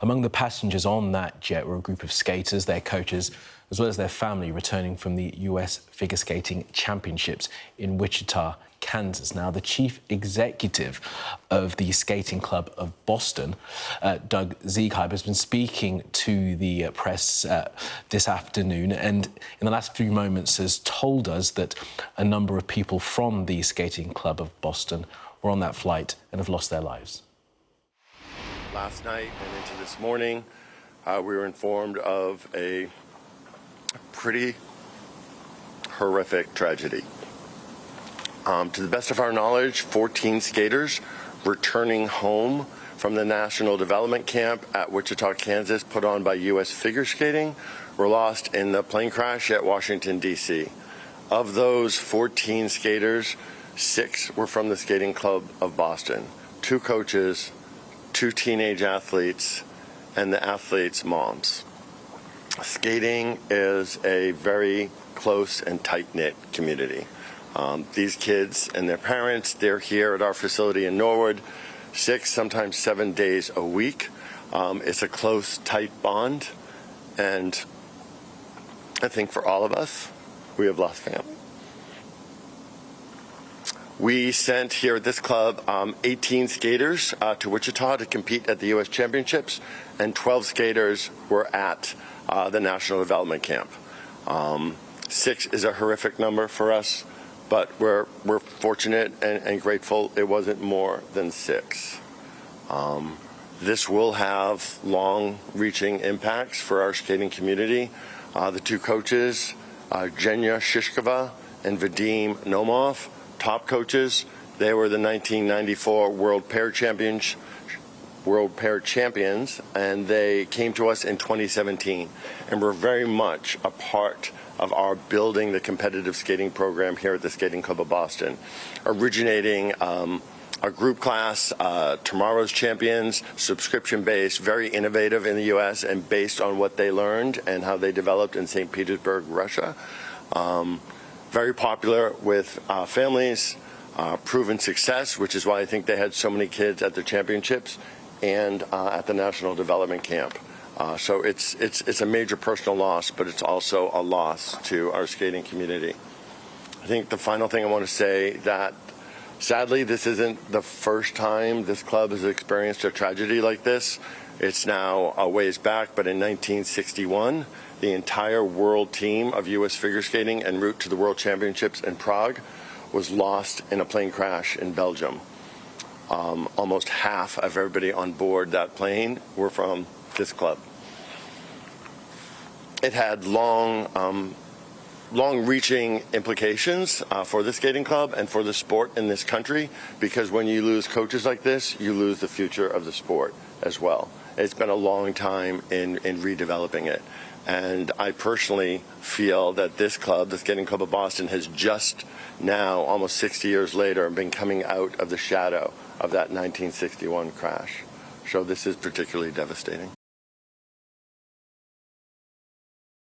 Among the passengers on that jet were a group of skaters, their coaches, as well as their family returning from the US Figure Skating Championships in Wichita, Kansas. Now, the chief executive of the Skating Club of Boston, Doug Zeghibe, has been speaking to the press this afternoon, and in the last few moments has told us that a number of people from the Skating Club of Boston were on that flight and have lost their lives. Last night and into this morning, we were informed of a pretty horrific tragedy. To the best of our knowledge, 14 skaters returning home from the National Development Camp at Wichita, Kansas, put on by U.S. Figure Skating, were lost in the plane crash at Washington, D.C. Of those 14 skaters, 6 were from the Skating Club of Boston, 2 coaches, 2 teenage athletes, and the athletes' moms. Skating is a very close and tight-knit community. These kids and their parents, they're here at our facility in Norwood 6, sometimes 7 days a week. It's a close, tight bond, and I think for all of us, we have lost family. We sent here at this club 18 skaters to Wichita to compete at the U.S. Championships, and 12 skaters were at the National Development Camp. 6 is a horrific number for us, but we're fortunate and grateful it wasn't more than 6. This will have long-reaching impacts for our skating community. The 2 coaches, Zhenya Shishkova and Vadim Nomov, top coaches. They were the 1994 World Pair Champions, and they came to us in 2017 and were very much a part of our building the competitive skating program here at the Skating Club of Boston, originating a group class, Tomorrow's Champions, subscription-based, very innovative in the U.S. and based on what they learned and how they developed in St. Petersburg, Russia. Very popular with families, proven success, which is why I think they had so many kids at the championships and at the National Development Camp. So it's a major personal loss, but it's also a loss to our skating community. I think the final thing I want to say that sadly this isn't the first time this club has experienced a tragedy like this. It's now a ways back, but in 1961, the entire world team of U.S. figure skating en route to the World Championships in Prague was lost in a plane crash in Belgium. Almost half of everybody on board that plane were from this club. It had long-reaching implications for the skating club and for the sport in this country, because when you lose coaches like this, you lose the future of the sport as well. It's been a long time in redeveloping it. And I personally feel that this club, the Skating Club of Boston, has just now, almost 60 years later, been coming out of the shadow of that 1961 crash. So this is particularly devastating.